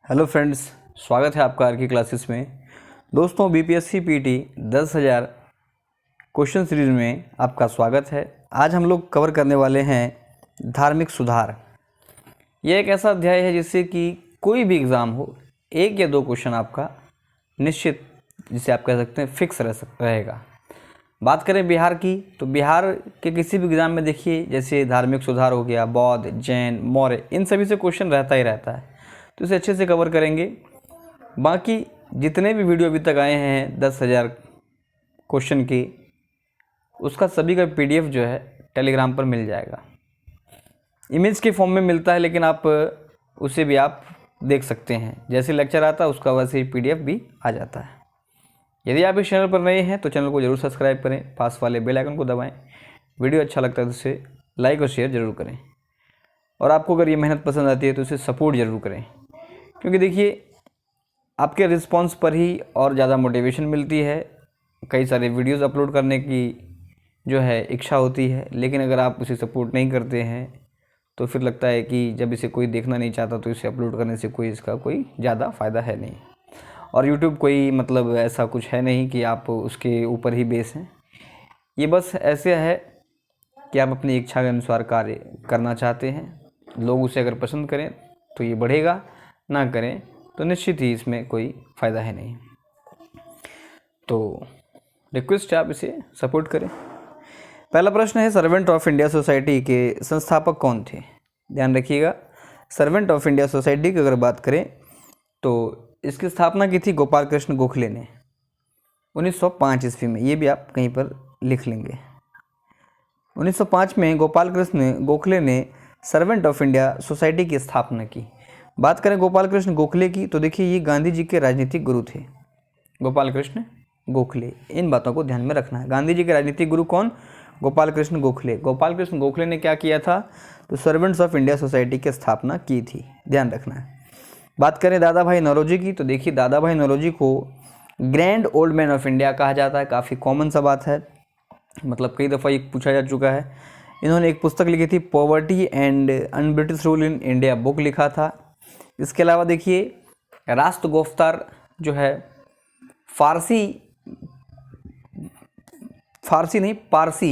Hello friends, स्वागत है आपका आर की क्लासेस में। दोस्तों, बीपीएससी पीटी 10,000 क्वेश्चन सीरीज में आपका स्वागत है। आज हम लोग कवर करने वाले हैं धार्मिक सुधार। यह एक ऐसा अध्याय है जिससे कि कोई भी एग्ज़ाम हो, एक या दो क्वेश्चन आपका निश्चित, जिसे आप कह सकते हैं फिक्स रहेगा। बात करें बिहार की, तो बिहार के किसी भी एग्ज़ाम में देखिए, जैसे धार्मिक सुधार हो गया, बौद्ध, जैन, मौर्य, इन सभी से क्वेश्चन रहता ही रहता है, तो इसे अच्छे से कवर करेंगे। बाकी जितने भी वीडियो अभी तक आए हैं 10,000 क्वेश्चन की, उसका सभी का पीडीएफ जो है टेलीग्राम पर मिल जाएगा। इमेज के फॉर्म में मिलता है, लेकिन आप उसे भी आप देख सकते हैं। जैसे लेक्चर आता है उसका वैसे ही पीडीएफ भी आ जाता है। यदि आप इस चैनल पर नए हैं तो चैनल को जरूर सब्सक्राइब करें, पास वाले बेल आइकन को दबाएं। वीडियो अच्छा लगता है तो इसे लाइक और शेयर ज़रूर करें, और आपको अगर ये मेहनत पसंद आती है तो इसे सपोर्ट ज़रूर करें, क्योंकि देखिए आपके रिस्पांस पर ही और ज़्यादा मोटिवेशन मिलती है। कई सारे वीडियोस अपलोड करने की जो है इच्छा होती है, लेकिन अगर आप उसे सपोर्ट नहीं करते हैं तो फिर लगता है कि जब इसे कोई देखना नहीं चाहता तो इसे अपलोड करने से इसका कोई ज़्यादा फ़ायदा है नहीं। और यूट्यूब कोई मतलब ऐसा कुछ है नहीं कि आप उसके ऊपर ही बेस हैं। ये बस ऐसे है कि आप अपनी इच्छा के अनुसार कार्य करना चाहते हैं। लोग उसे अगर पसंद करें तो ये बढ़ेगा, ना करें तो निश्चित ही इसमें कोई फ़ायदा है नहीं। तो रिक्वेस्ट है आप इसे सपोर्ट करें। पहला प्रश्न है, सर्वेंट ऑफ इंडिया सोसाइटी के संस्थापक कौन थे? ध्यान रखिएगा, सर्वेंट ऑफ इंडिया सोसाइटी की अगर बात करें तो इसकी स्थापना की थी गोपाल कृष्ण गोखले ने 1905 ईस्वी में। ये भी आप कहीं पर लिख लेंगे। 1905 में गोपाल कृष्ण गोखले ने सर्वेंट ऑफ इंडिया सोसाइटी की स्थापना की। बात करें गोपाल कृष्ण गोखले की, तो देखिए ये गांधी जी के राजनीतिक गुरु थे, गोपाल कृष्ण गोखले। इन बातों को ध्यान में रखना है। गांधी जी के राजनीतिक गुरु कौन? गोपाल कृष्ण गोखले। गोपाल कृष्ण गोखले ने क्या किया था? तो सर्वेंट्स ऑफ इंडिया सोसाइटी की स्थापना की थी, ध्यान रखना है। बात करें दादा भाई नौरोजी की, तो देखिए दादा भाई नौरोजी को grand old man of India कहा जाता है। काफ़ी कॉमन सा बात है, मतलब कई दफ़ा ये पूछा जा चुका है। इन्होंने एक पुस्तक लिखी थी, poverty and un British rule in India, book लिखा था। इसके अलावा देखिए राष्ट्र गोफ्तार जो है फारसी नहीं पारसी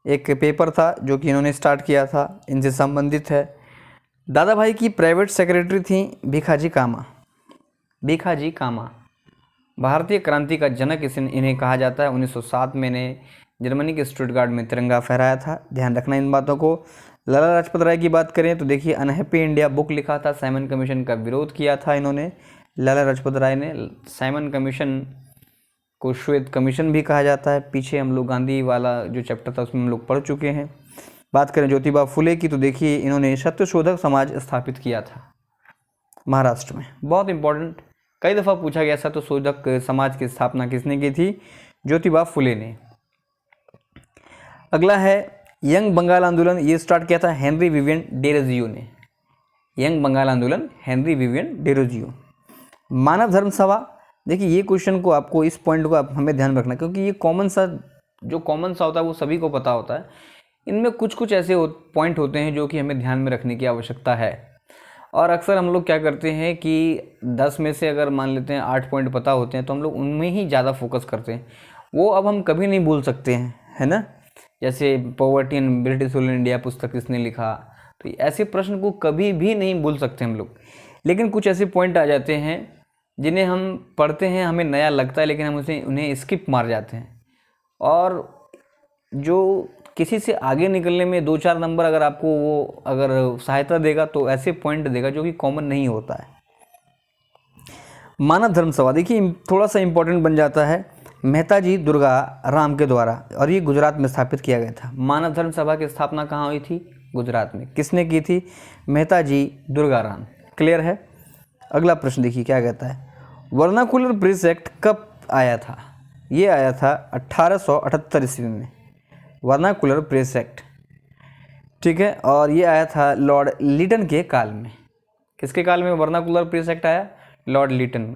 एक पेपर था जो कि इन्होंने स्टार्ट किया था, इनसे संबंधित है। दादा भाई की प्राइवेट सेक्रेटरी थी भीखाजी कामा। भीखाजी कामा भारतीय क्रांति का जनक इन्हें कहा जाता है। 1907 में इन्हें जर्मनी के स्टुटगार्ट में तिरंगा फहराया था, ध्यान रखना इन बातों को। लाला लाजपत राय की बात करें तो देखिए अनहैप्पी इंडिया बुक लिखा था, साइमन कमीशन का विरोध किया था इन्होंने। लाला लाजपत राय ने साइमन कमीशन को श्वेत कमीशन भी कहा जाता है। पीछे हम लोग गांधी वाला जो चैप्टर था उसमें हम लोग पढ़ चुके हैं। बात करें ज्योतिबा फुले की, तो देखिए इन्होंने सत्यशोधक समाज स्थापित किया था महाराष्ट्र में, बहुत इंपॉर्टेंट, कई दफ़ा पूछा गया। सत्यशोधक समाज की स्थापना किसने की थी? ज्योतिबा फुले ने। अगला है यंग बंगाल आंदोलन, ये स्टार्ट किया था हेनरी विवियन डेरोजियो ने। यंग बंगाल आंदोलन हेनरी विवियन डेरोजियो। मानव धर्म सभा, देखिए ये क्वेश्चन को आपको, इस पॉइंट को आप हमें ध्यान रखना, क्योंकि ये कॉमन सा होता है वो सभी को पता होता है। इनमें कुछ कुछ ऐसे पॉइंट होते हैं जो कि हमें ध्यान में रखने की आवश्यकता है। और अक्सर हम लोग क्या करते हैं कि 10 में से अगर मान लेते हैं 8 पॉइंट पता होते हैं तो हम लोग उनमें ही ज़्यादा फोकस करते हैं। वो अब हम कभी नहीं भूल सकते हैं, है ना। जैसे poverty and British rule in India पुस्तक किसने लिखा, तो ऐसे प्रश्न को कभी भी नहीं भूल सकते हम लोग। लेकिन कुछ ऐसे पॉइंट आ जाते हैं जिन्हें हम पढ़ते हैं, हमें नया लगता है, लेकिन हम उन्हें स्किप मार जाते हैं। और जो किसी से आगे निकलने में 2-4 नंबर अगर आपको वो अगर सहायता देगा तो ऐसे पॉइंट देगा जो कि कॉमन नहीं होता है। मानव धर्म सभा, देखिए थोड़ा सा इंपॉर्टेंट बन जाता है, मेहता जी दुर्गा राम के द्वारा, और ये गुजरात में स्थापित किया गया था। मानव धर्म सभा की स्थापना कहाँ हुई थी? गुजरात में। किसने की थी? मेहता जी दुर्गा राम। क्लियर है। अगला प्रश्न देखिए क्या कहता है, वर्नाकुलर प्रेस एक्ट कब आया था? ये आया था 1878 ईस्वी में, वर्नाकुलर प्रेस एक्ट, ठीक है। और ये आया था लॉर्ड लिटन के काल में। किसके काल में वर्नाकुलर प्रेस एक्ट आया? लॉर्ड लिटन।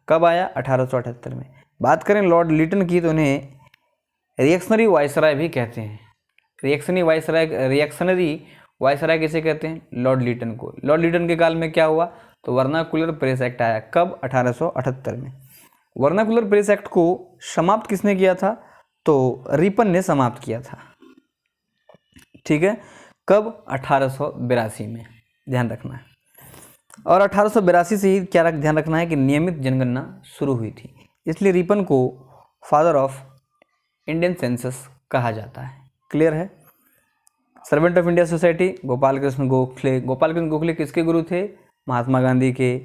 कब आया? 1878 में। बात करें लॉर्ड लिटन की, तो उन्हें रिएक्शनरी वायसराय भी कहते हैं। रिएक्शनरी वायसराय किसे कहते हैं? लॉर्ड लिटन को। लॉर्ड लिटन के काल में क्या हुआ? तो वर्नाकुलर प्रेस एक्ट आया कब? 1878 में। वर्नाकुलर प्रेस एक्ट को समाप्त किसने किया था? तो रिपन ने समाप्त किया था। ठीक है, कब? 1882 में, ध्यान रखना है। और 1882 से ही क्या ध्यान रखना है कि नियमित जनगणना शुरू हुई थी, इसलिए रिपन को फादर ऑफ इंडियन सेंसस कहा जाता है। क्लियर है? Servant of India society Gopal Krishna Gokhale. Gopal Krishna Gokhale किसके गुरु थे? महात्मा गांधी के।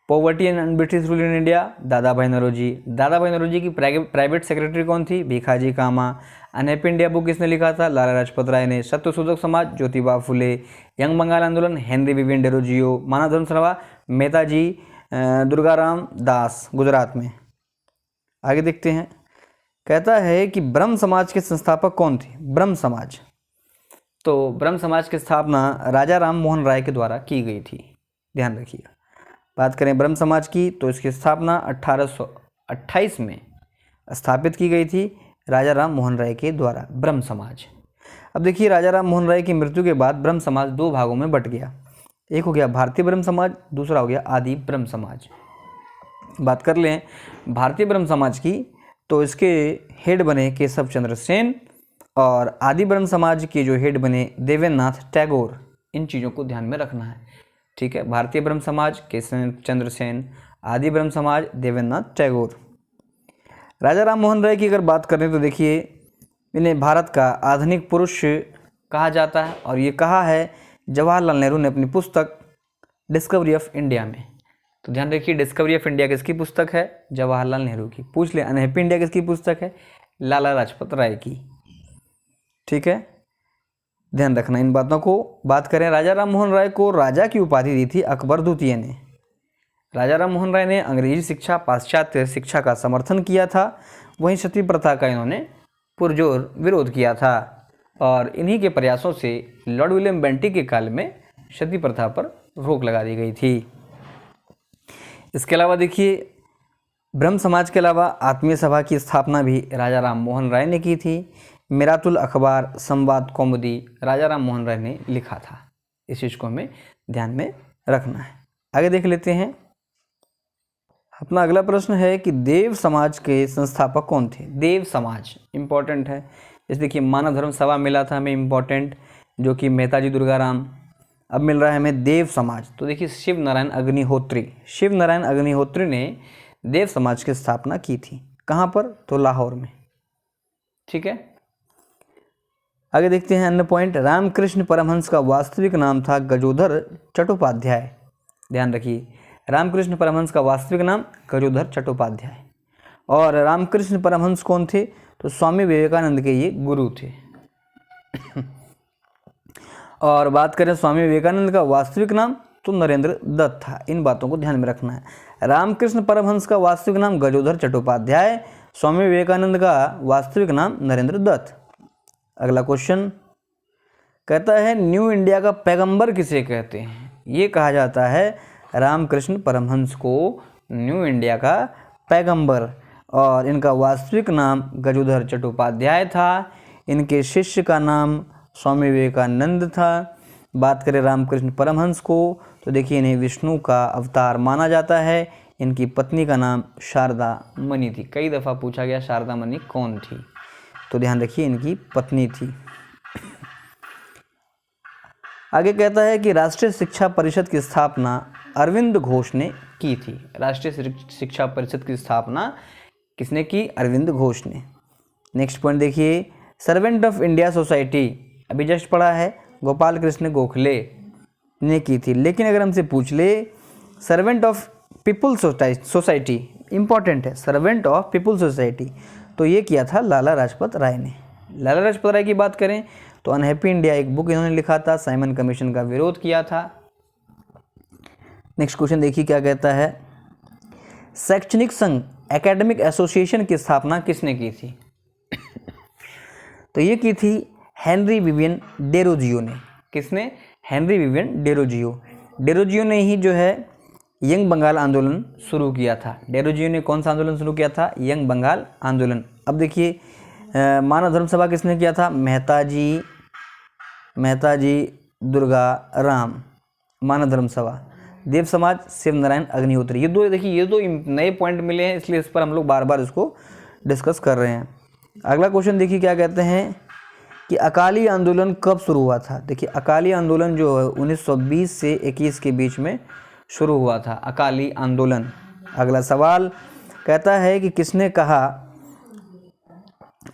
Poverty and British rule in India दादा भाई नौरोजी। दादा भाई नौरोजी की प्राइवेट सेक्रेटरी कौन थी? भीखाजी कामा। अनहैप्पी इंडिया बुक किसने लिखा था? लाला लाजपत राय ने। सत्यशोधक समाज ज्योतिबा फुले। यंग बंगाल आंदोलन हेनरी विवियन डेरोजियो। मानव धर्म सभा मेहताजी दुर्गाराम दास, गुजरात में। आगे देखते हैं, कहता है कि ब्रह्म समाज के संस्थापक कौन थे? ब्रह्म समाज, तो ब्रह्म समाज की स्थापना राजा राम मोहन राय के द्वारा की गई थी, ध्यान रखिएगा। बात करें ब्रह्म समाज की तो इसकी स्थापना 1828 में स्थापित की गई थी राजा राम मोहन राय के द्वारा, ब्रह्म समाज। अब देखिए, राजा राम मोहन राय की मृत्यु के बाद ब्रह्म समाज दो भागों में बट गया। एक हो गया भारतीय ब्रह्म समाज, दूसरा हो गया आदि ब्रह्म समाज। बात कर लें भारतीय ब्रह्म समाज की तो इसके हेड बने केशव चंद्र सेन, और आदि ब्रह्म समाज के जो हेड बने देवेंद्र नाथ टैगोर। इन चीज़ों को ध्यान में रखना है। ठीक है, भारतीय ब्रह्म समाज केशव चंद्र सेन, आदि ब्रह्म समाज देवेंद्र नाथ टैगोर। राजा राम मोहन राय की अगर बात करें तो देखिए, इन्हें भारत का आधुनिक पुरुष कहा जाता है, और ये कहा है जवाहरलाल नेहरू ने अपनी पुस्तक डिस्कवरी ऑफ इंडिया में। तो ध्यान रखिए, डिस्कवरी ऑफ इंडिया किसकी पुस्तक है? जवाहरलाल नेहरू की। पूछ ले अनहैप्पी इंडिया किसकी पुस्तक है? लाला लाजपत राय की। ठीक है, ध्यान रखना इन बातों को। बात करें, राजा राम मोहन राय को राजा की उपाधि दी थी अकबर द्वितीय ने। राजा राम मोहन राय ने अंग्रेजी शिक्षा, पाश्चात्य शिक्षा का समर्थन किया था, वहीं सती प्रथा का इन्होंने पुरजोर विरोध किया था, और इन्हीं के प्रयासों से लॉर्ड विलियम बेंटिक के काल में सती प्रथा पर रोक लगा दी गई थी। इसके अलावा देखिए, ब्रह्म समाज के अलावा आत्मीय सभा की स्थापना भी राजा राम मोहन राय ने की थी। मिरातुल अखबार संवाद कौमुदी राजा राम मोहन राय ने लिखा था। इस चीज़ को हमें ध्यान में रखना है। आगे देख लेते हैं, अपना अगला प्रश्न है कि देव समाज के संस्थापक कौन थे? देव समाज इंपॉर्टेंट है। जैसे देखिए, मानव धर्म सभा मिला था हमें इंपॉर्टेंट, जो कि मेहताजी दुर्गाराम। अब मिल रहा है हमें देव समाज। तो देखिए, शिव नारायण अग्निहोत्री ने देव समाज की स्थापना की थी। कहाँ पर? तो लाहौर में। ठीक है, आगे देखते हैं अन्य पॉइंट। रामकृष्ण परमहंस का वास्तविक नाम था गजोधर चट्टोपाध्याय। ध्यान रखिए, रामकृष्ण परमहंस का वास्तविक नाम गजोधर चट्टोपाध्याय। और रामकृष्ण परमहंस कौन थे? तो स्वामी विवेकानंद के ये गुरु थे। और बात करें स्वामी विवेकानंद का वास्तविक नाम, तो नरेंद्र दत्त था। इन बातों को ध्यान में रखना है। रामकृष्ण परमहंस का वास्तविक नाम गजोधर चट्टोपाध्याय, स्वामी विवेकानंद का वास्तविक नाम नरेंद्र दत्त। अगला क्वेश्चन कहता है, न्यू इंडिया का पैगंबर किसे कहते हैं? ये कहा जाता है रामकृष्ण परमहंस को न्यू इंडिया का पैगंबर, और इनका वास्तविक नाम गजोधर चट्टोपाध्याय था। इनके शिष्य का नाम स्वामी विवेकानंद था। बात करें रामकृष्ण परमहंस को तो देखिए, इन्हें विष्णु का अवतार माना जाता है। इनकी पत्नी का नाम शारदा मणि थी। कई दफ़ा पूछा गया शारदा मणि कौन थी, तो ध्यान रखिए इनकी पत्नी थी। आगे कहता है कि राष्ट्रीय शिक्षा परिषद की स्थापना अरविंद घोष ने की थी। राष्ट्रीय शिक्षा परिषद की स्थापना किसने की? अरविंद घोष ने। नेक्स्ट पॉइंट देखिए, सर्वेंट ऑफ इंडिया सोसाइटी अभी जस्ट पढ़ा है, गोपाल कृष्ण गोखले ने की थी। लेकिन अगर हमसे पूछ ले servant of people society, important है, सर्वेंट ऑफ पीपुल सोसाइटी, तो ये किया था लाला लाजपत राय ने। लाला लाजपत राय की बात करें तो अनहैप्पी इंडिया एक बुक इन्होंने लिखा था, साइमन कमीशन का विरोध किया था। नेक्स्ट क्वेश्चन देखिए क्या कहता है, शैक्षणिक संघ एकेडमिक एसोसिएशन की स्थापना किसने की थी? तो ये की थी हेनरी विवियन डेरोजियो ने। किसने? Henry Vivian Derozio. डेरोजियो ने ही जो है यंग बंगाल आंदोलन शुरू किया था। डेरोजियो ने कौन सा आंदोलन शुरू किया था? यंग बंगाल आंदोलन। अब देखिए, मानव धर्म सभा किसने किया था? मेहताजी दुर्गा राम, मानव धर्म सभा। देव समाज, शिव नारायण अग्निहोत्री। ये दो देखिए, ये दो नए पॉइंट मिले हैं, इसलिए इस पर हम लोग बार बार इसको डिस्कस कर रहे हैं। अगला क्वेश्चन देखिए क्या कहते हैं कि अकाली आंदोलन कब शुरू हुआ था। देखिए अकाली आंदोलन जो है 1920 से 21 के बीच में शुरू हुआ था, अकाली आंदोलन। अगला सवाल कहता है कि किसने कहा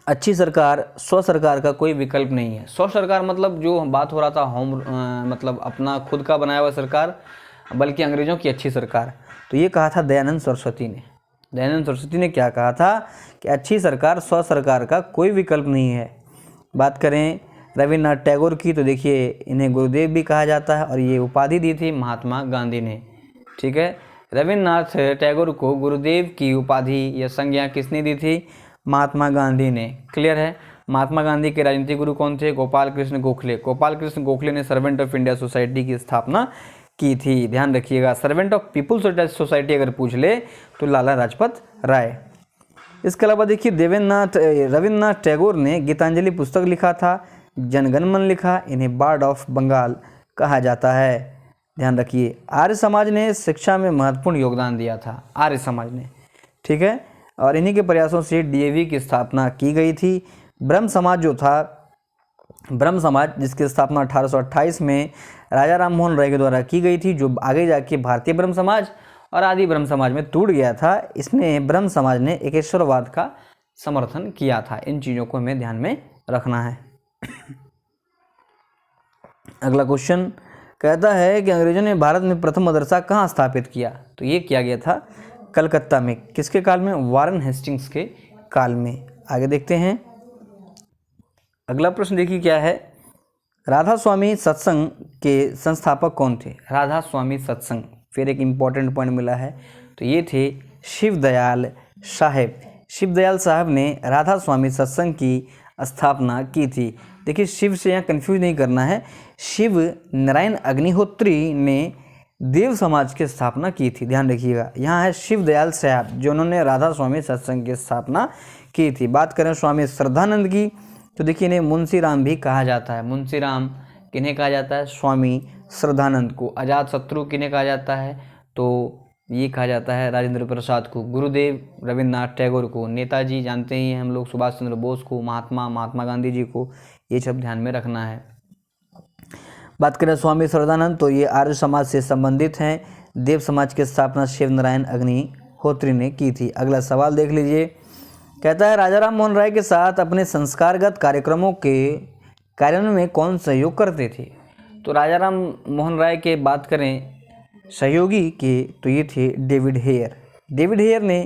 अच्छी सरकार स्व सरकार का कोई विकल्प नहीं है। स्व सरकार मतलब जो बात हो रहा था होम मतलब अपना खुद का बनाया हुआ सरकार, बल्कि अंग्रेजों की अच्छी सरकार। तो ये कहा था दयानंद सरस्वती ने। दयानंद सरस्वती ने क्या कहा था कि अच्छी सरकार स्व सरकार का कोई विकल्प नहीं है। बात करें रविन्द्रनाथ टैगोर की, तो देखिए इन्हें गुरुदेव भी कहा जाता है और ये उपाधि दी थी महात्मा गांधी ने। ठीक है, रविन्द्रनाथ टैगोर को गुरुदेव की उपाधि या संज्ञा किसने दी थी? महात्मा गांधी ने। क्लियर है। महात्मा गांधी के राजनीतिक गुरु कौन थे? गोपाल कृष्ण गोखले। गोपाल कृष्ण गोखले ने सर्वेंट ऑफ इंडिया सोसाइटी की स्थापना की थी। ध्यान रखिएगा, सर्वेंट ऑफ पीपुल्स सोसाइटी अगर पूछ ले तो लाला लाजपत राय। इसके अलावा देखिए रविन्द्रनाथ टैगोर ने गीतांजलि पुस्तक लिखा था, जनगण मन लिखा, इन्हें बार्ड ऑफ बंगाल कहा जाता है। ध्यान रखिए, आर्य समाज ने शिक्षा में महत्वपूर्ण योगदान दिया था, आर्य समाज ने। ठीक है, और इन्हीं के प्रयासों से डीएवी की स्थापना की गई थी। ब्रह्म समाज जो था, ब्रह्म समाज जिसकी स्थापना 1828 में राजा राम मोहन राय के द्वारा की गई थी, जो आगे जाके भारतीय ब्रह्म समाज और आदि ब्रह्म समाज में टूट गया था। इसने ब्रह्म समाज ने एकेश्वरवाद का समर्थन किया था। इन चीज़ों को हमें ध्यान में रखना है। अगला क्वेश्चन कहता है कि अंग्रेजों ने भारत में प्रथम मदरसा कहाँ स्थापित किया। तो ये किया गया था कलकत्ता में। किसके काल में? वारन हेस्टिंग्स के काल में। आगे देखते हैं। अगला प्रश्न देखिए क्या है, राधा स्वामी सत्संग के संस्थापक कौन थे? राधा स्वामी सत्संग, फिर एक इम्पॉर्टेंट पॉइंट मिला है, तो ये थे शिवदयाल साहब। शिवदयाल साहब ने राधा स्वामी सत्संग की स्थापना की थी। देखिए शिव से यहाँ कंफ्यूज नहीं करना है, शिव नारायण अग्निहोत्री ने देव समाज की स्थापना की थी। ध्यान रखिएगा, यहाँ है शिवदयाल साहब जिन्होंने राधा स्वामी सत्संग की स्थापना की थी। बात करें स्वामी श्रद्धानंद की, तो देखिए इन्हें मुंशी राम भी कहा जाता है। मुंशी राम किन्हें कहा जाता है? स्वामी श्रद्धानंद को। अजात शत्रु किन्हें कहा जाता है? तो ये कहा जाता है राजेंद्र प्रसाद को। गुरुदेव रविन्द्रनाथ टैगोर को। नेताजी जानते ही हैं हम लोग, सुभाष चंद्र बोस को। महात्मा गांधी जी को। ये सब ध्यान में रखना है। बात करें स्वामी श्रद्धानंद, तो ये आर्य समाज से संबंधित हैं। देव समाज की स्थापना शिव नारायण अग्निहोत्री ने की थी। अगला सवाल देख लीजिए, कहता है राजा राम मोहन राय के साथ अपने संस्कारगत कार्यक्रमों के कार्यान्वयन में कौन सहयोग करते थे? तो राजा राम मोहन राय के बात करें सहयोगी के, तो ये थे डेविड हेयर। डेविड हेयर ने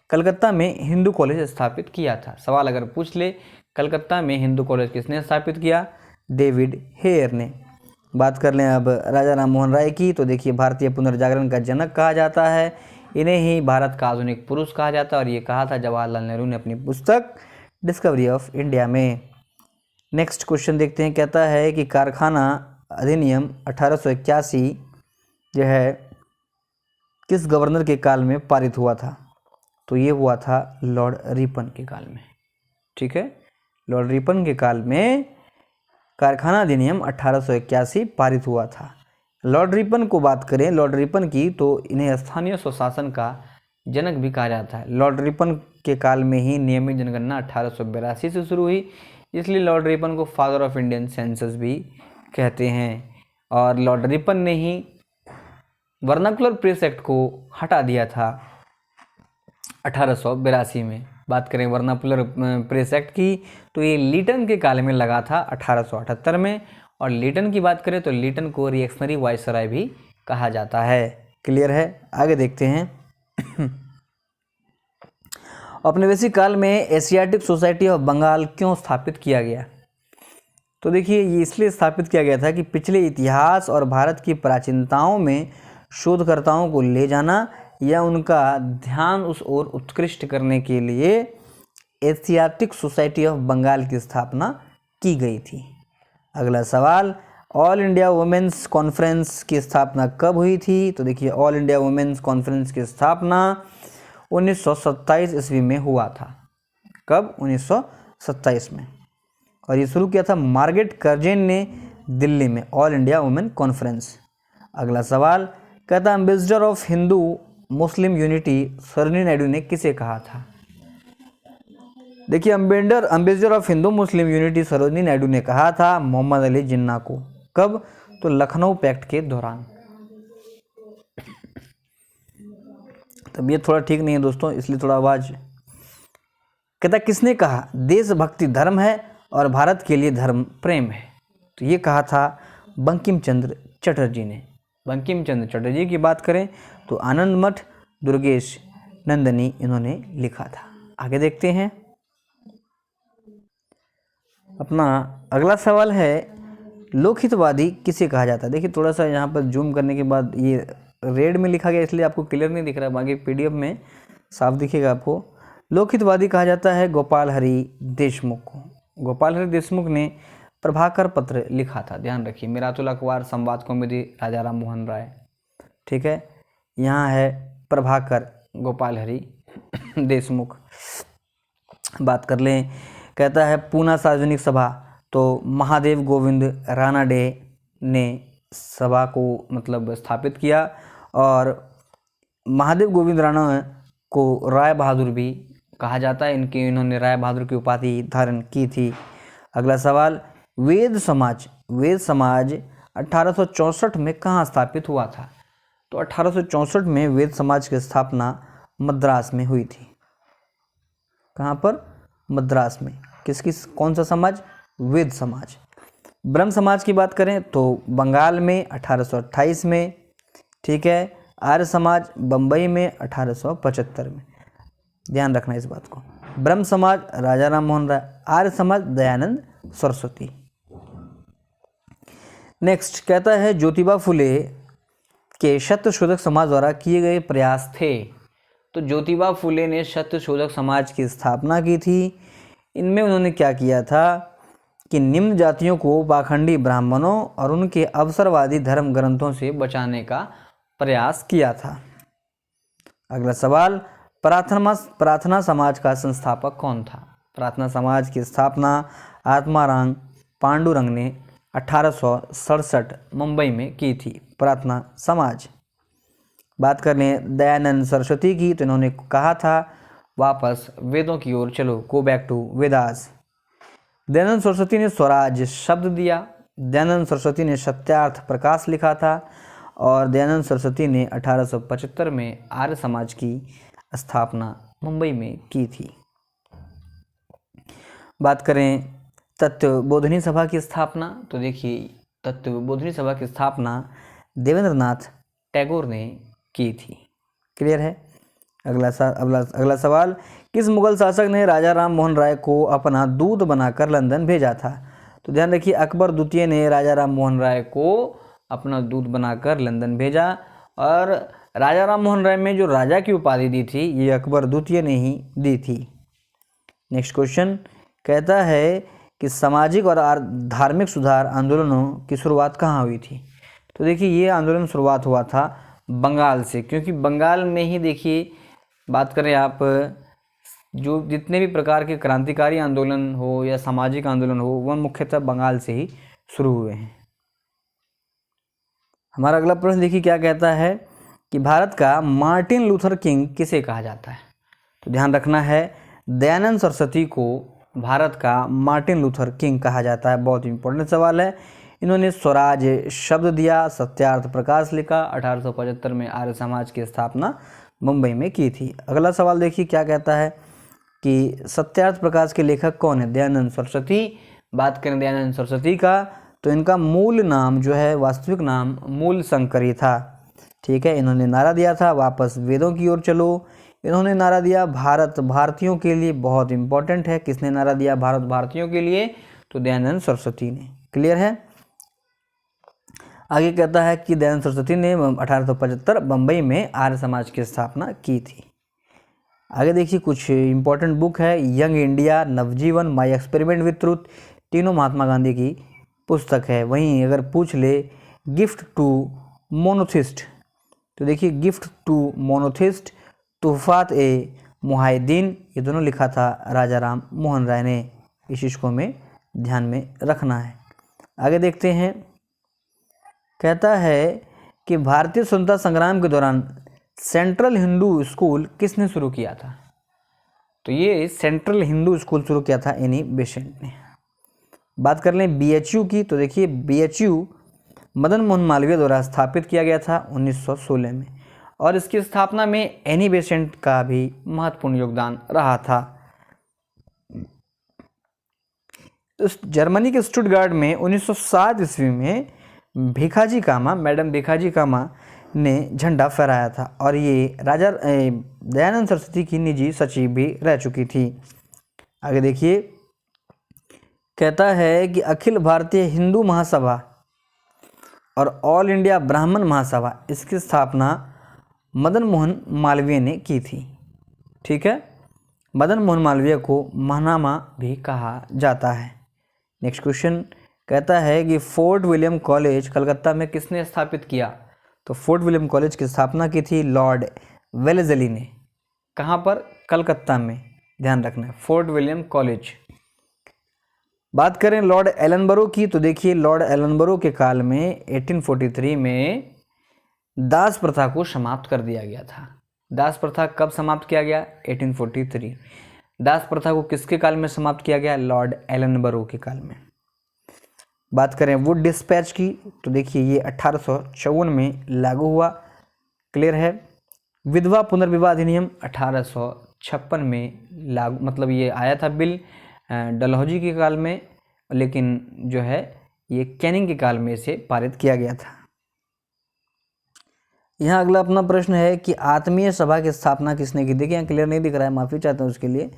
कलकत्ता में हिंदू कॉलेज स्थापित किया था। सवाल अगर पूछ ले, कलकत्ता में हिंदू कॉलेज किसने स्थापित किया? डेविड हेयर ने। बात कर लें अब राजा राम मोहन राय की, तो देखिए भारतीय पुनर्जागरण का जनक कहा जाता है। इन्हें ही भारत का आधुनिक पुरुष कहा जाता है, और ये कहा था जवाहरलाल नेहरू ने अपनी पुस्तक डिस्कवरी ऑफ इंडिया में। नेक्स्ट क्वेश्चन देखते हैं, कहता है कि कारखाना अधिनियम 1881 जो है किस गवर्नर के काल में पारित हुआ था? तो ये हुआ था लॉर्ड रिपन के काल में। ठीक है, लॉर्ड रिपन के काल में कारखाना अधिनियम 1881 पारित हुआ था। लॉर्ड रिपन को बात करें, लॉर्ड रिपन की, तो इन्हें स्थानीय स्वशासन का जनक भी कहा जाता है। लॉर्ड रिपन के काल में ही नियमित जनगणना 1882 से शुरू हुई, इसलिए लॉर्ड रिपन को फादर ऑफ इंडियन सेंसस भी कहते हैं। और लॉर्ड रिपन ने ही वर्नाकुलर प्रेस एक्ट को हटा दिया था 1882 में। बात करें वर्नाकुलर प्रेस एक्ट की, तो ये लीटन के काल में लगा था 1878 में। और लीटन की बात करें तो लीटन को रिएक्शनरी वायसराय भी कहा जाता है। क्लियर है, आगे देखते हैं। औपनिवेशिक काल में एशियाटिक सोसाइटी ऑफ बंगाल क्यों स्थापित किया गया? तो देखिए ये इसलिए स्थापित किया गया था कि पिछले इतिहास और भारत की प्राचीनताओं में शोधकर्ताओं को ले जाना या उनका ध्यान उस ओर उत्कृष्ट करने के लिए एशियाटिक सोसाइटी ऑफ बंगाल की स्थापना की गई थी। अगला सवाल, ऑल इंडिया वुमेन्स कॉन्फ्रेंस की स्थापना कब हुई थी? तो देखिए ऑल इंडिया वुमेन्स कॉन्फ्रेंस की स्थापना 1927 ईस्वी में हुआ था। कब? 1927 में। और ये शुरू किया था मार्गरेट कर्जेन ने दिल्ली में, ऑल इंडिया वुमेन कॉन्फ्रेंस। अगला सवाल, कहता ambassador of Hindu Muslim unity Sarojini Naidu ने किसे कहा था? देखिए ambassador of Hindu Muslim unity Sarojini Naidu ने कहा था मोहम्मद अली जिन्ना को। कब? तो लखनऊ पैक्ट के दौरान। तबीयत थोड़ा ठीक नहीं है दोस्तों, इसलिए थोड़ा आवाज। कहता किसने कहा देशभक्ति धर्म है और भारत के लिए धर्म प्रेम है? तो ये कहा था बंकिम चंद्र चटर्जी ने। बंकिम चंद्र चटर्जी की बात करें तो आनंद मठ दुर्गेश नंदनी इन्होंने लिखा था। आगे देखते हैं। अपना अगला सवाल है लोकहितवादी किसे कहा जाता है? देखिए थोड़ा सा यहाँ पर जूम करने के बाद ये रेड में लिखा गया इसलिए आपको क्लियर नहीं दिख रहा है, बाकी पीडीएफ में साफ दिखेगा आपको। लोकहितवादी कहा जाता है गोपाल हरि देशमुख को। गोपाल हरि देशमुख ने प्रभाकर पत्र लिखा था, ध्यान रखिए। मिरातुल अखबार, संवाद कौमुदी, राजा राम मोहन राय। ठीक है, यहाँ है प्रभाकर गोपाल हरि देशमुख। बात कर लें, कहता है पूना सार्वजनिक सभा, तो महादेव गोविंद रानाडे ने सभा को मतलब स्थापित किया और महादेव गोविंद राणा को राय बहादुर भी कहा जाता है। इन्होंने राय बहादुर की उपाधि धारण की थी। अगला सवाल, वेद समाज 1864 में कहाँ स्थापित हुआ था? तो 1864 में वेद समाज की स्थापना मद्रास में हुई थी। कहाँ पर? मद्रास में। कौन सा समाज? वेद समाज। ब्रह्म समाज की बात करें तो बंगाल में 1828 में। ठीक है, आर्य समाज बंबई में 1875 में। ध्यान रखना इस बात को। ब्रह्म समाज राजा राम मोहन राय, आर्य समाज दयानंद सरस्वती। नेक्स्ट कहता है ज्योतिबा फुले के सत्यशोधक समाज द्वारा किए गए प्रयास थे। तो ज्योतिबा फुले ने सत्यशोधक समाज की स्थापना की थी। इनमें उन्होंने क्या किया था कि निम्न जातियों को पाखंडी ब्राह्मणों और उनके अवसरवादी धर्म ग्रंथों से बचाने का प्रयास किया था। अगला सवाल, प्रार्थना समाज का संस्थापक कौन था? प्रार्थना समाज की स्थापना आत्माराम पांडुरंग ने 1867 मुंबई में की थी। प्रार्थना समाज। बात कर लें दयानंद सरस्वती की, तो इन्होंने कहा था वापस वेदों की ओर चलो, go back to Vedas. Dayanand Saraswati ने स्वराज शब्द दिया। दयानंद सरस्वती ने सत्यार्थ प्रकाश लिखा था और दयानंद सरस्वती ने 1875 में आर्य समाज की स्थापना मुंबई में की थी। बात करें तत्वबोधिनी सभा की स्थापना, तो देखिए तत्वबोधिनी सभा की स्थापना देवेंद्रनाथ टैगोर ने की थी। क्लियर है? अगला सवाल, किस मुगल शासक ने राजा राम मोहन राय को अपना दूत बनाकर लंदन भेजा था? तो ध्यान रखिए अकबर द्वितीय ने राजा राम मोहन राय को अपना दूत बनाकर लंदन भेजा और राजा राम मोहन राय में जो राजा की उपाधि दी थी ये अकबर द्वितीय ने ही दी थी। नेक्स्ट क्वेश्चन कहता है कि सामाजिक और धार्मिक सुधार आंदोलनों की शुरुआत कहाँ हुई थी? तो देखिए ये आंदोलन शुरुआत हुआ था बंगाल से, क्योंकि बंगाल में ही देखिए बात करें आप जो जितने भी प्रकार के क्रांतिकारी आंदोलन हो या सामाजिक आंदोलन हो वह मुख्यतः बंगाल से ही शुरू हुए हैं। हमारा अगला प्रश्न देखिए क्या कहता है कि भारत का मार्टिन लूथर किंग किसे कहा जाता है? तो ध्यान रखना है दयानंद सरस्वती को भारत का मार्टिन लूथर किंग कहा जाता है। बहुत इंपॉर्टेंट सवाल है। इन्होंने स्वराज शब्द दिया, सत्यार्थ प्रकाश लिखा, 1875 में आर्य समाज की स्थापना मुंबई में की थी। अगला सवाल देखिए क्या कहता है कि सत्यार्थ प्रकाश के लेखक कौन है? दयानंद सरस्वती। बात करें दयानंद सरस्वती का तो इनका मूल नाम जो है वास्तविक नाम मूल शंकरी था। ठीक है, इन्होंने नारा दिया था वापस वेदों की ओर चलो। इन्होंने नारा दिया भारत भारतीयों के लिए, बहुत इंपॉर्टेंट है। किसने नारा दिया भारत भारतीयों के लिए? तो दयानंद सरस्वती ने। क्लियर है? आगे कहता है कि दयानंद सरस्वती ने 1875 बम्बई में आर्य समाज की स्थापना की थी। आगे देखिए कुछ इंपॉर्टेंट बुक है, young India, Navjivan, my experiment with truth, तीनों महात्मा गांधी की पुस्तक है। वहीं अगर पूछ ले गिफ्ट टू मोनोथिस्ट, तो देखिए गिफ्ट टू मोनोथिस्ट तोहफात ए मुहाइदीन, ये दोनों लिखा था राजा राम मोहन राय ने। इस चीज़ को हमें ध्यान में रखना है। आगे देखते हैं, कहता है कि भारतीय स्वतंत्रता संग्राम के दौरान सेंट्रल हिंदू स्कूल किसने शुरू किया था? तो ये सेंट्रल हिंदू स्कूल शुरू किया था एनी बेसेंट ने। बात कर लें बीएचयू की, तो देखिए बीएचयू मदन मोहन मालवीय द्वारा स्थापित किया गया था 1916 में, और इसकी स्थापना में एनी बेसेंट का भी महत्वपूर्ण योगदान रहा था। जर्मनी के स्टुटगार्ट में 1907 ईस्वी में भिखाजी कामा, मैडम भिखाजी कामा ने झंडा फहराया था, और ये राजा दयानंद सरस्वती की निजी सचिव भी रह चुकी थी। आगे देखिए, कहता है कि अखिल भारतीय हिंदू महासभा और ऑल इंडिया ब्राह्मण महासभा, इसकी स्थापना मदन मोहन मालवीय ने की थी। ठीक है, मदन मोहन मालवीय को महानामा भी कहा जाता है। नेक्स्ट क्वेश्चन कहता है कि फोर्ट विलियम कॉलेज कलकत्ता में किसने स्थापित किया? तो फोर्ट विलियम कॉलेज की स्थापना की थी लॉर्ड वेलेस्ली ने। कहाँ पर? कलकत्ता में, ध्यान रखना है, फोर्ट विलियम कॉलेज। बात करें लॉर्ड एलनबरो की, तो देखिए लॉर्ड एलनबरो के काल में 1843 में दास प्रथा को समाप्त कर दिया गया था। दास प्रथा कब समाप्त किया गया? 1843। दास प्रथा को किसके काल में समाप्त किया गया? लॉर्ड एलनबरो के काल में। बात करें वुड डिस्पैच की, तो देखिए ये 1854 में लागू हुआ, क्लियर है। विधवा पुनर्विवाह अधिनियम 1856 में लागू, मतलब ये आया था बिल डलहौजी के काल में, लेकिन जो है ये कैनिंग के काल में इसे पारित किया गया था। यहाँ अगला अपना प्रश्न है कि आत्मीय सभा की स्थापना किसने की? देखिए यहाँ क्लियर नहीं दिख रहा है, माफ़ी चाहता हूँ उसके लिए।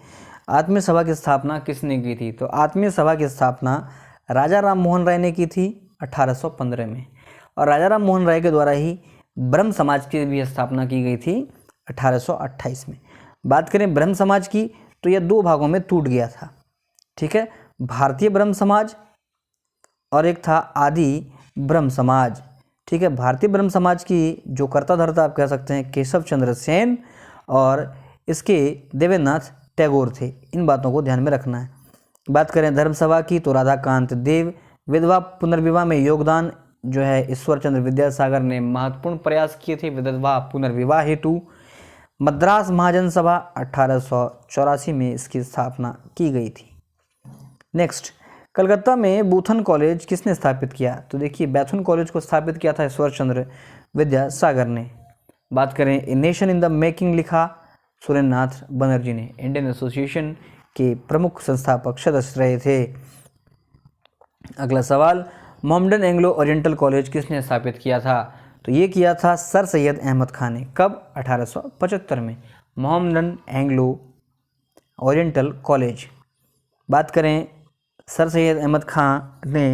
आत्मीय सभा की स्थापना किसने की थी? तो आत्मीय सभा की स्थापना राजा राम मोहन राय ने की थी 1815 में, और राजा राम मोहन राय के द्वारा ही ब्रह्म समाज की भी स्थापना की गई थी 1828 में। बात करें ब्रह्म समाज की, तो यह दो भागों में टूट गया था। ठीक है, भारतीय ब्रह्म समाज और एक था आदि ब्रह्म समाज। ठीक है, भारतीय ब्रह्म समाज की जो कर्ता धर्ता आप कह सकते हैं केशव चंद्र सेन और इसके देवेंद्रनाथ टैगोर थे। इन बातों को ध्यान में रखना है। बात करें धर्म सभा की, तो राधाकांत देव। विधवा पुनर्विवाह में योगदान जो है ईश्वर चंद्र विद्यासागर ने महत्वपूर्ण प्रयास किए थे विधवा पुनर्विवाह हेतु। मद्रास महाजन सभा 1884 में इसकी स्थापना की गई थी। नेक्स्ट, कलकत्ता में बूथन कॉलेज किसने स्थापित किया? तो देखिए बैथुन कॉलेज को स्थापित किया था ईश्वर चंद्र विद्यासागर ने। बात करें a nation in the making लिखा सुरेंद्रनाथ बनर्जी ने। इंडियन एसोसिएशन के प्रमुख संस्थापक सदस्य रहे थे। अगला सवाल, मोहम्मदन एंग्लो ओरिएंटल कॉलेज किसने स्थापित किया था? तो ये किया था सर सैयद अहमद खान ने। कब? 1875 में, मोहम्मदन एंग्लो ओरिएंटल कॉलेज। बात करें सर सैयद अहमद खान ने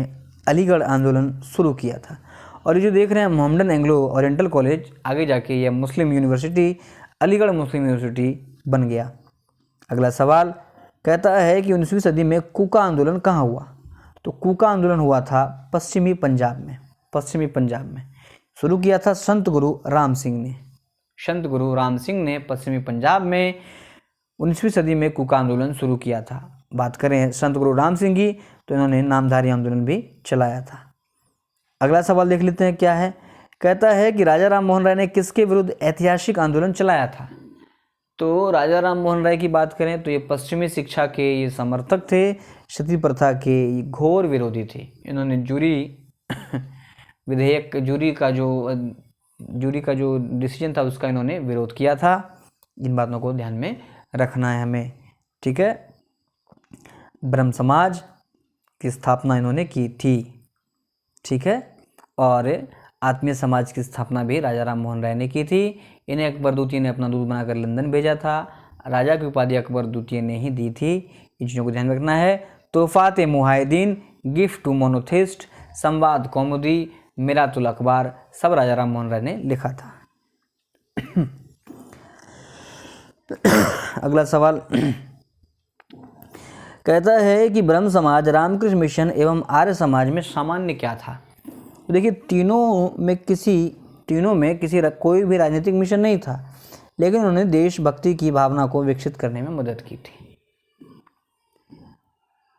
अलीगढ़ आंदोलन शुरू किया था, और ये जो देख रहे हैं मोहम्मदन एंग्लो ओरिएंटल कॉलेज, आगे जाके यह मुस्लिम यूनिवर्सिटी अलीगढ़ मुस्लिम यूनिवर्सिटी बन गया। अगला सवाल कहता है कि 19वीं सदी में कूका आंदोलन कहाँ हुआ? तो कूका आंदोलन हुआ था पश्चिमी पंजाब में। पश्चिमी पंजाब में शुरू किया था संत गुरु राम सिंह ने। संत गुरु राम सिंह ने पश्चिमी पंजाब में 19वीं सदी में कूका आंदोलन शुरू किया था। बात करें संत गुरु राम सिंह की, तो इन्होंने नामधारी आंदोलन भी चलाया था। अगला सवाल देख लेते हैं क्या है। कहता है कि राजा राम मोहन राय ने किसके विरुद्ध ऐतिहासिक आंदोलन चलाया था? तो राजा राम मोहन राय की बात करें तो ये पश्चिमी शिक्षा के ये समर्थक थे, सती प्रथा के ये घोर विरोधी थे। इन्होंने जूरी विधेयक, जूरी का जो डिसीजन था उसका इन्होंने विरोध किया था। इन बातों को ध्यान में रखना है हमें। ठीक है, ब्रह्म समाज की स्थापना इन्होंने की थी। ठीक है, और आत्मीय समाज की स्थापना भी राजा राम मोहन राय ने की थी। इन्हें अकबर द्वितीय ने अपना दूत बनाकर लंदन भेजा था। राजा की उपाधि अकबर द्वितीय ने ही दी थी। इन चीज़ों को ध्यान में रखना है। तोहफात मुहाइदीन, गिफ्ट टू मोनोथिस्ट, संवाद कौमुदी, मिरातुल अखबार, सब राजा राम मोहन राय ने लिखा था। अगला सवाल कहता है कि ब्रह्म समाज, रामकृष्ण मिशन एवं आर्य समाज में सामान्य क्या था? तो देखिए तीनों में किसी कोई भी राजनीतिक मिशन नहीं था, लेकिन उन्होंने देशभक्ति की भावना को विकसित करने में मदद की थी।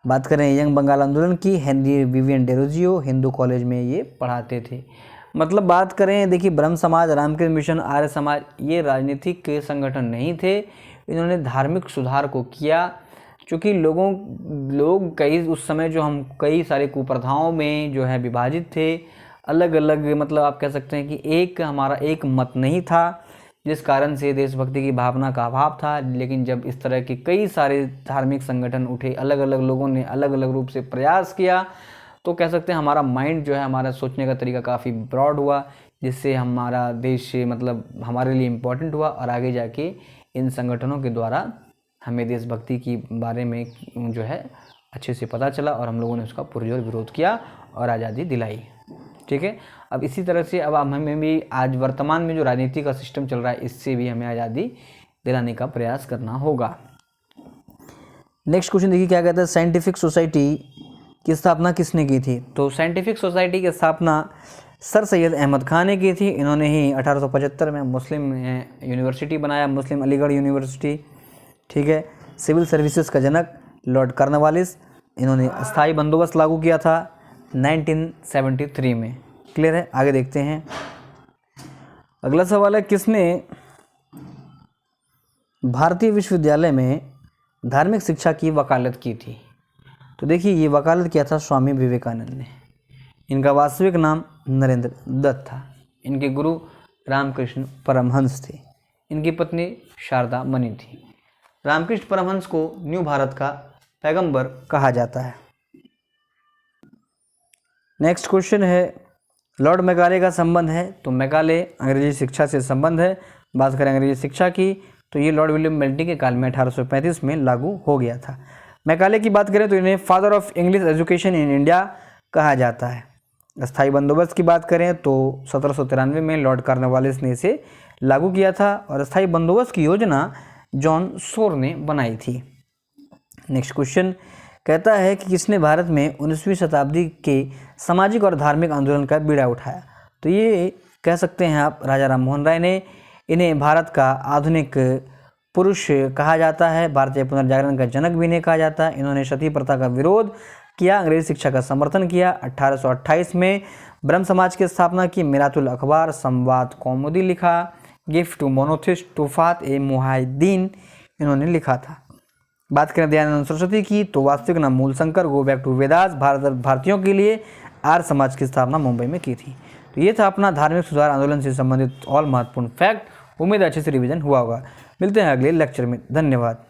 बात करें यंग बंगाल आंदोलन की, Henry Vivian Derozio Hindu college में ये पढ़ाते थे। मतलब बात करें, देखिए ब्रह्म समाज, रामकृष्ण मिशन, आर्य समाज, ये राजनीतिक संगठन नहीं थे। इन्होंने धार्मिक सुधार को किया, क्योंकि लोग कई उस समय जो हम कई सारे कुप्रथाओं में जो है विभाजित थे, अलग अलग, मतलब आप कह सकते हैं कि हमारा एक मत नहीं था, जिस कारण से देशभक्ति की भावना का अभाव था। लेकिन जब इस तरह के कई सारे धार्मिक संगठन उठे, अलग अलग लोगों ने अलग अलग रूप से प्रयास किया, तो कह सकते हैं हमारा माइंड जो है, हमारा सोचने का तरीका काफ़ी ब्रॉड हुआ, जिससे हमारा देश मतलब हमारे लिए इम्पोर्टेंट हुआ। और आगे जाके इन संगठनों के द्वारा हमें देशभक्ति की बारे में जो है अच्छे से पता चला, और हम लोगों ने उसका पुरजोर विरोध किया और आज़ादी दिलाई। ठीक है, अब इसी तरह से अब हमें भी आज वर्तमान में जो राजनीति का सिस्टम चल रहा है, इससे भी हमें आज़ादी दिलाने का प्रयास करना होगा। नेक्स्ट क्वेश्चन देखिए क्या कहता है, साइंटिफिक सोसाइटी की स्थापना किसने की थी? तो साइंटिफिक सोसाइटी की स्थापना सर सैयद अहमद खान ने की थी। इन्होंने ही 1875 में मुस्लिम यूनिवर्सिटी बनाया, मुस्लिम अलीगढ़ यूनिवर्सिटी। ठीक है, सिविल सर्विसेज का जनक लॉर्ड कॉर्नवालिस, इन्होंने अस्थाई बंदोबस्त लागू किया था 1973 में। क्लियर है, आगे देखते हैं। अगला सवाल है, किसने भारतीय विश्वविद्यालय में धार्मिक शिक्षा की वकालत की थी? तो देखिए ये वकालत किया था स्वामी विवेकानंद ने। इनका वास्तविक नाम नरेंद्र दत्त था। इनके गुरु रामकृष्ण परमहंस थे। इनकी पत्नी शारदा मणि थी। रामकृष्ण परमहंस को न्यू भारत का पैगंबर कहा जाता है। नेक्स्ट क्वेश्चन है, लॉर्ड मैकाले का संबंध है? तो मैकाले अंग्रेजी शिक्षा से संबंध है। बात करें अंग्रेजी शिक्षा की, तो ये लॉर्ड विलियम बेंटिंक के काल में 1835 में लागू हो गया था। मैकाले की बात करें तो इन्हें father of English education in India कहा जाता है। अस्थाई बंदोबस्त की बात करें तो 1793 में लॉर्ड कॉर्नवालिस ने इसे लागू किया था, और अस्थाई बंदोबस्त की योजना जॉन शोर ने बनाई थी। नेक्स्ट क्वेश्चन कहता है कि किसने भारत में 19वीं शताब्दी के सामाजिक और धार्मिक आंदोलन का बीड़ा उठाया? तो ये कह सकते हैं आप राजा राम मोहन राय ने। इन्हें भारत का आधुनिक पुरुष कहा जाता है, भारतीय पुनर्जागरण का जनक भी इन्हें कहा जाता है। इन्होंने सती प्रथा का विरोध किया, अंग्रेजी शिक्षा का समर्थन किया। 1828 में ब्रह्म समाज की स्थापना की, मिरातुल अखबार, संवाद कौमुदी लिखा, गिफ्ट टू मोनोथिस्ट तुफात ए मुहाइदीन इन्होंने लिखा था। बात करें दयानंद सरस्वती की, तो वास्तविक नाम Moolshankar, go back to Vedas, भारतीयों के लिए आर्य समाज की स्थापना मुंबई में की थी। तो ये था अपना धार्मिक सुधार आंदोलन से संबंधित ऑल महत्वपूर्ण फैक्ट। उम्मीद है अच्छे से रिवीजन हुआ होगा। मिलते हैं अगले लेक्चर में। धन्यवाद।